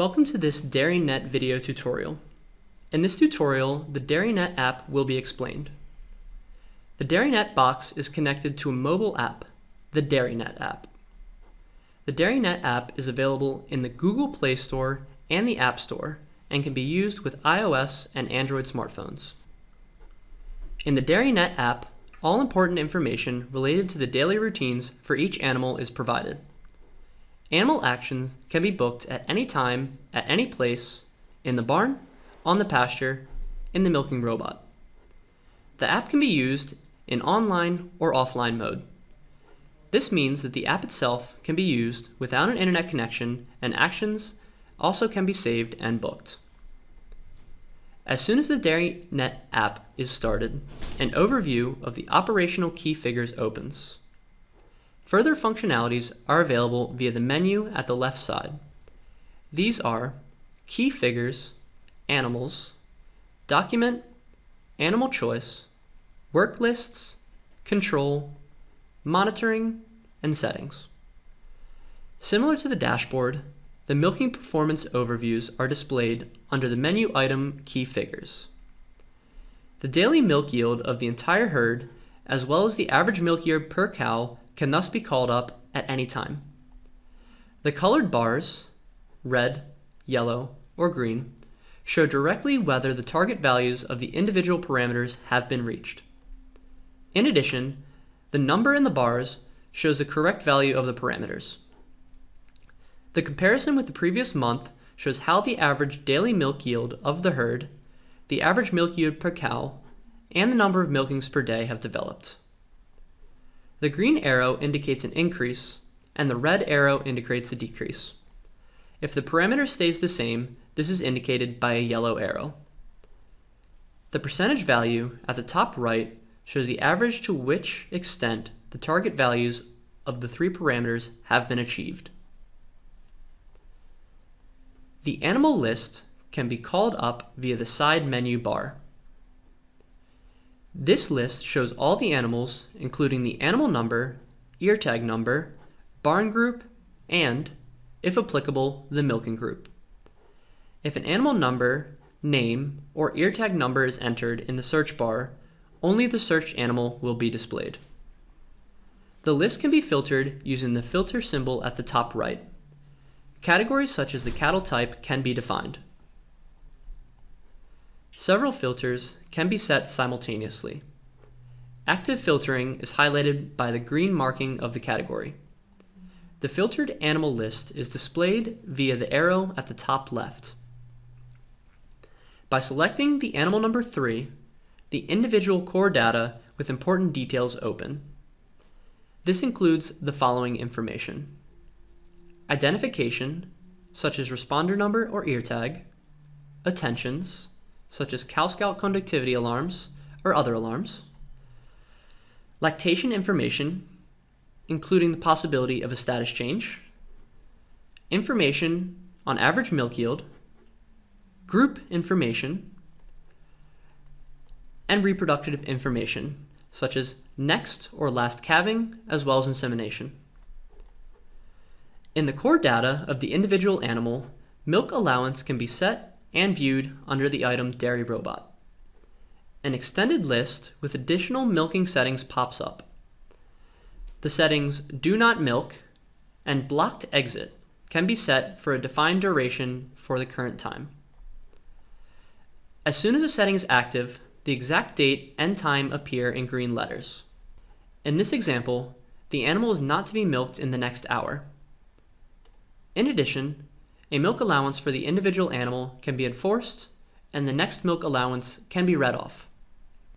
Welcome to this DairyNet video tutorial. In this tutorial, the DairyNet app will be explained. The DairyNet box is connected to a mobile app, the DairyNet app. The DairyNet app is available in the Google Play Store and the App Store and can be used with iOS and Android smartphones. In the DairyNet app, all important information related to the daily routines for each animal is provided. Animal actions can be booked at any time, at any place, in the barn, on the pasture, in the milking robot. The app can be used in online or offline mode. This means that the app itself can be used without an internet connection, and actions also can be saved and booked. As soon as the DairyNet app is started, an overview of the operational key figures opens. Further functionalities are available via the menu at the left side. These are Key Figures, Animals, Document, Animal Choice, Work Lists, Control, Monitoring, and Settings. Similar to the dashboard, the milking performance overviews are displayed under the menu item Key Figures. The daily milk yield of the entire herd, as well as the average milk yield per cow, can thus be called up at any time. The colored bars, red, yellow, or green, show directly whether the target values of the individual parameters have been reached. In addition, the number in the bars shows the correct value of the parameters. The comparison with the previous month shows how the average daily milk yield of the herd, the average milk yield per cow, and the number of milkings per day have developed. The green arrow indicates an increase, and the red arrow indicates a decrease. If the parameter stays the same, this is indicated by a yellow arrow. The percentage value at the top right shows the average to which extent the target values of the three parameters have been achieved. The animal list can be called up via the side menu bar. This list shows all the animals, including the animal number, ear tag number, barn group, and, if applicable, the milking group. If an animal number, name, or ear tag number is entered in the search bar, only the searched animal will be displayed. The list can be filtered using the filter symbol at the top right. Categories such as the cattle type can be defined. Several filters can be set simultaneously. Active filtering is highlighted by the green marking of the category. The filtered animal list is displayed via the arrow at the top left. By selecting the animal number 3, the individual core data with important details open. This includes the following information: identification, such as responder number or ear tag, attentions, such as cow scout conductivity alarms or other alarms, lactation information, including the possibility of a status change, information on average milk yield, group information, and reproductive information, such as next or last calving, as well as insemination. In the core data of the individual animal, milk allowance can be set and viewed under the item Dairy Robot. An extended list with additional milking settings pops up. The settings Do Not Milk and Blocked Exit can be set for a defined duration for the current time. As soon as a setting is active, the exact date and time appear in green letters. In this example, the animal is not to be milked in the next hour. In addition, a milk allowance for the individual animal can be enforced, and the next milk allowance can be read off.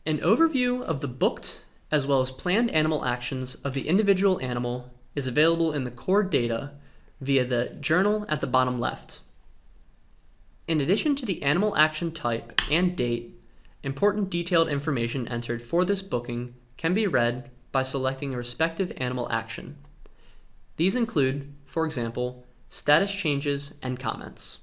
An overview of the booked as well as planned animal actions of the individual animal is available in the core data via the journal at the bottom left. In addition to the animal action type and date, important detailed information entered for this booking can be read by selecting a respective animal action. These include, for example, status changes and comments.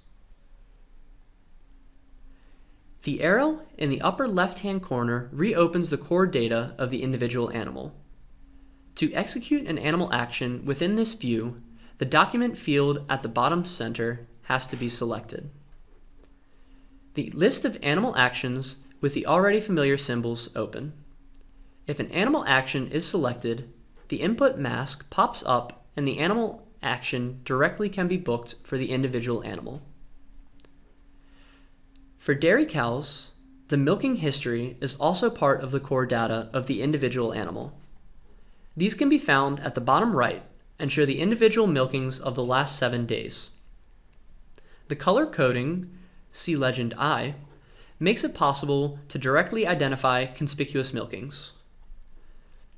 The arrow in the upper left-hand corner reopens the core data of the individual animal. To execute an animal action within this view, the document field at the bottom center has to be selected. The list of animal actions with the already familiar symbols open. If an animal action is selected, the input mask pops up and the animal action directly can be booked for the individual animal. For dairy cows, the milking history is also part of the core data of the individual animal. These can be found at the bottom right and show the individual milkings of the last 7 days. The color coding, see legend I, makes it possible to directly identify conspicuous milkings.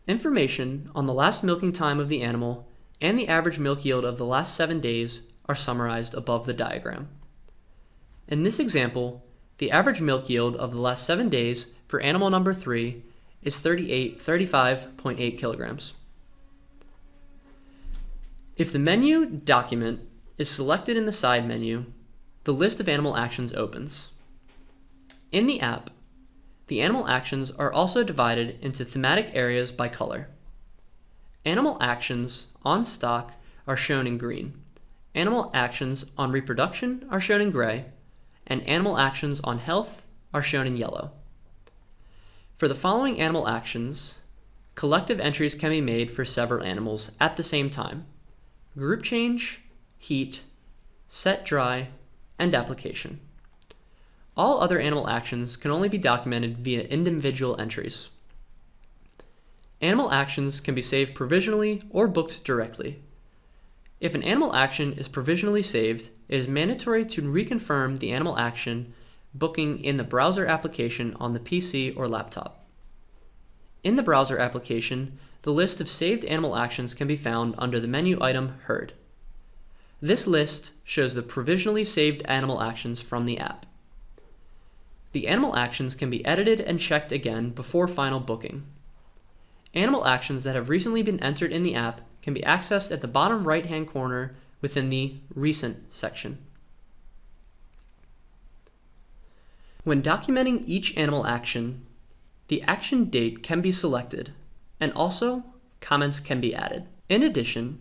Information on the last milking time of the animal and the average milk yield of the last 7 days are summarized above the diagram. In this example, the average milk yield of the last 7 days for animal number 3 is 35.8 kilograms. If the menu document is selected in the side menu, the list of animal actions opens. In the app, the animal actions are also divided into thematic areas by color. Animal actions on stock are shown in green, animal actions on reproduction are shown in gray, and animal actions on health are shown in yellow. For the following animal actions, collective entries can be made for several animals at the same time: group change, heat, set dry, and application. All other animal actions can only be documented via individual entries. Animal actions can be saved provisionally or booked directly. If an animal action is provisionally saved, it is mandatory to reconfirm the animal action booking in the browser application on the PC or laptop. In the browser application, the list of saved animal actions can be found under the menu item Herd. This list shows the provisionally saved animal actions from the app. The animal actions can be edited and checked again before final booking. Animal actions that have recently been entered in the app can be accessed at the bottom right-hand corner within the Recent section. When documenting each animal action, the action date can be selected, and also comments can be added. In addition,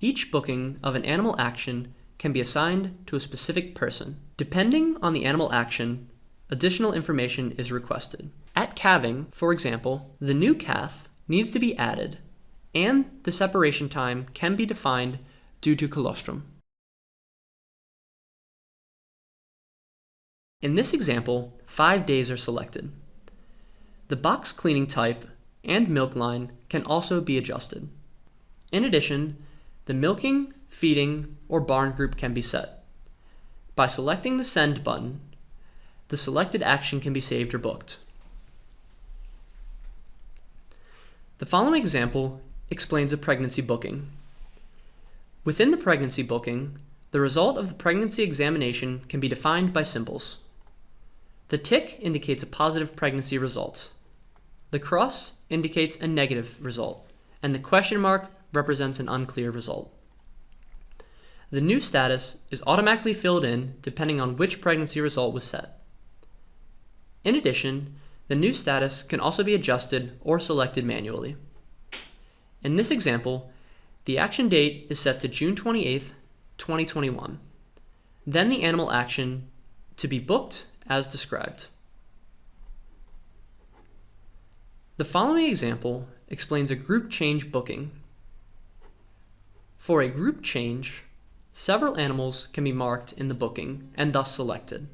each booking of an animal action can be assigned to a specific person. Depending on the animal action, additional information is requested. At calving, for example, the new calf needs to be added, and the separation time can be defined due to colostrum. In this example, 5 days are selected. The box cleaning type and milk line can also be adjusted. In addition, the milking, feeding, or barn group can be set. By selecting the Send button, the selected action can be saved or booked. The following example explains a pregnancy booking. Within the pregnancy booking, the result of the pregnancy examination can be defined by symbols. The tick indicates a positive pregnancy result. The cross indicates a negative result, and the question mark represents an unclear result. The new status is automatically filled in depending on which pregnancy result was set. In addition, the new status can also be adjusted or selected manually. In this example, the action date is set to June 28th, 2021. Then the animal action to be booked as described. The following example explains a group change booking. For a group change, several animals can be marked in the booking and thus selected.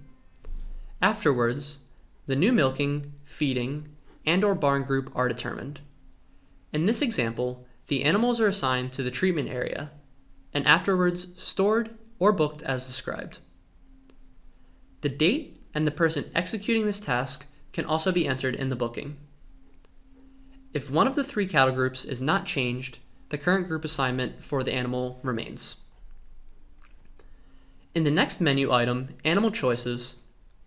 Afterwards, the new milking, feeding, and/or barn group are determined. In this example, the animals are assigned to the treatment area and afterwards stored or booked as described. The date and the person executing this task can also be entered in the booking. If one of the 3 cattle groups is not changed, the current group assignment for the animal remains. In the next menu item, Animal Choices,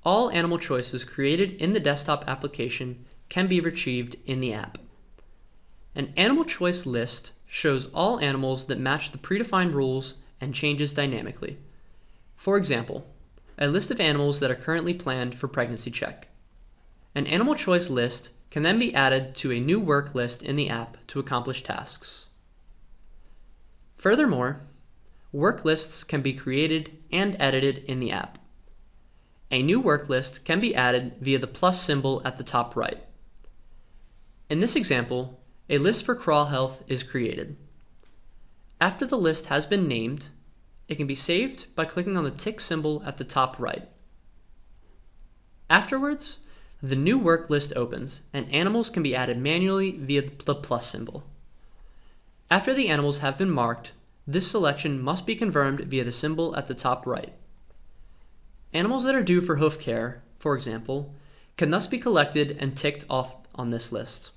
all animal choices created in the desktop application can be retrieved in the app. An animal choice list shows all animals that match the predefined rules and changes dynamically. For example, a list of animals that are currently planned for pregnancy check. An animal choice list can then be added to a new work list in the app to accomplish tasks. Furthermore, work lists can be created and edited in the app. A new work list can be added via the plus symbol at the top right. In this example, a list for crawl health is created. After the list has been named, it can be saved by clicking on the tick symbol at the top right. Afterwards, the new work list opens and animals can be added manually via the plus symbol. After the animals have been marked, this selection must be confirmed via the symbol at the top right. Animals that are due for hoof care, for example, can thus be collected and ticked off on this list.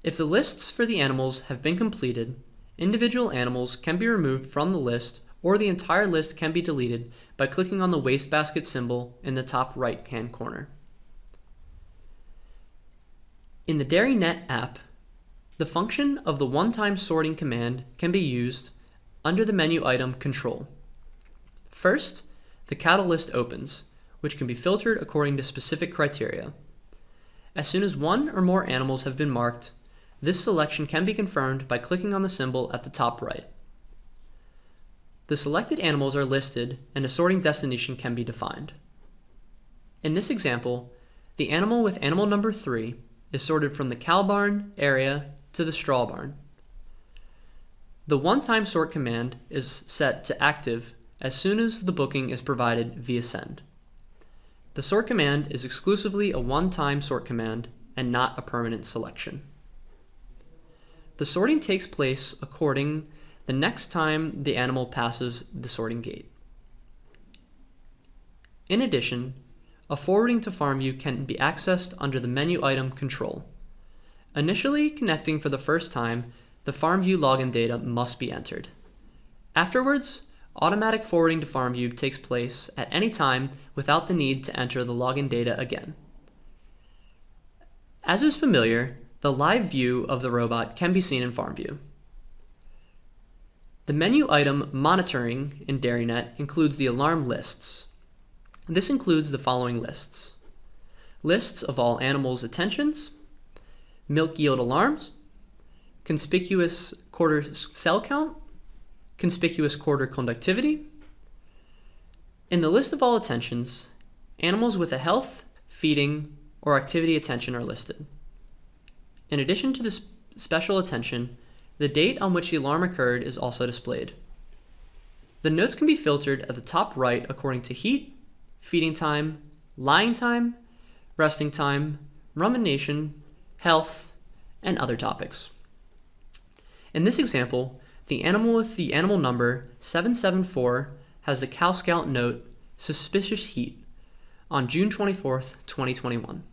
If the lists for the animals have been completed, individual animals can be removed from the list, or the entire list can be deleted by clicking on the wastebasket symbol in the top right-hand corner. In the DairyNet app, the function of the one-time sorting command can be used under the menu item Control. First, the cattle list opens, which can be filtered according to specific criteria. As soon as one or more animals have been marked, this selection can be confirmed by clicking on the symbol at the top right. The selected animals are listed and a sorting destination can be defined. In this example, the animal with animal number 3 is sorted from the cow barn area to the straw barn. The one-time sort command is set to active as soon as the booking is provided via send. The sort command is exclusively a one-time sort command and not a permanent selection. The sorting takes place according the next time the animal passes the sorting gate. In addition, a forwarding to farm view can be accessed under the menu item Control. Initially connecting for the first time, the farm view login data must be entered. Afterwards, automatic forwarding to farm view takes place at any time without the need to enter the login data again. As is familiar, the live view of the robot can be seen in farm view. The menu item Monitoring in DairyNet includes the alarm lists. This includes the following lists: lists of all animals' attentions, milk yield alarms, conspicuous quarter cell count, conspicuous quarter conductivity. In the list of all attentions, animals with a health, feeding, or activity attention are listed. In addition to this special attention, the date on which the alarm occurred is also displayed. The notes can be filtered at the top right according to heat, feeding time, lying time, resting time, rumination, health, and other topics. In this example, the animal with the animal number 774 has the Cow Scout note, suspicious heat, on June 24th, 2021.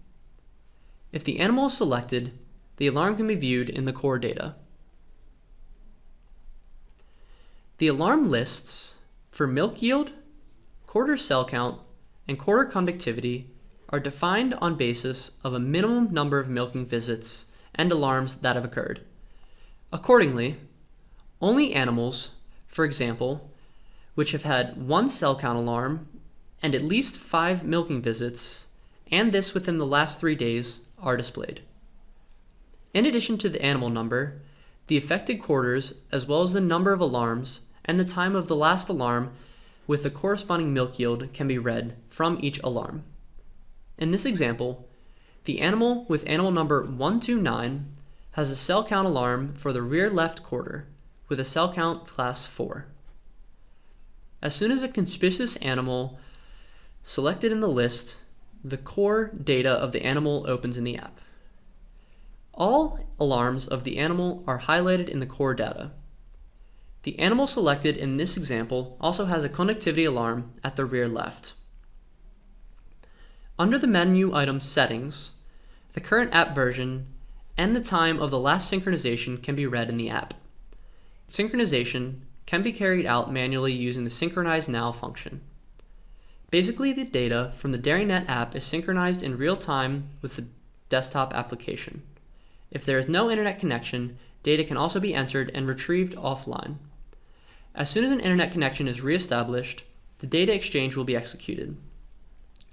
If the animal is selected, the alarm can be viewed in the core data. The alarm lists for milk yield, quarter cell count, and quarter conductivity are defined on basis of a minimum number of milking visits and alarms that have occurred. Accordingly, only animals, for example, which have had one cell count alarm and at least 5 milking visits, and this within the last 3 days, are displayed. In addition to the animal number, the affected quarters, as well as the number of alarms and the time of the last alarm with the corresponding milk yield, can be read from each alarm. In this example, the animal with animal number 129 has a cell count alarm for the rear left quarter with a cell count class 4. As soon as a conspicuous animal selected in the list, the core data of the animal opens in the app. All alarms of the animal are highlighted in the core data. The animal selected in this example also has a conductivity alarm at the rear left. Under the menu item Settings, the current app version and the time of the last synchronization can be read in the app. Synchronization can be carried out manually using the Synchronize Now function. Basically, the data from the DairyNet app is synchronized in real time with the desktop application. If there is no internet connection, data can also be entered and retrieved offline. As soon as an internet connection is reestablished, the data exchange will be executed.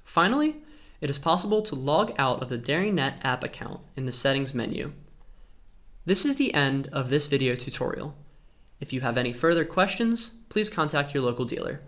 Finally, it is possible to log out of the DairyNet app account in the Settings menu. This is the end of this video tutorial. If you have any further questions, please contact your local dealer.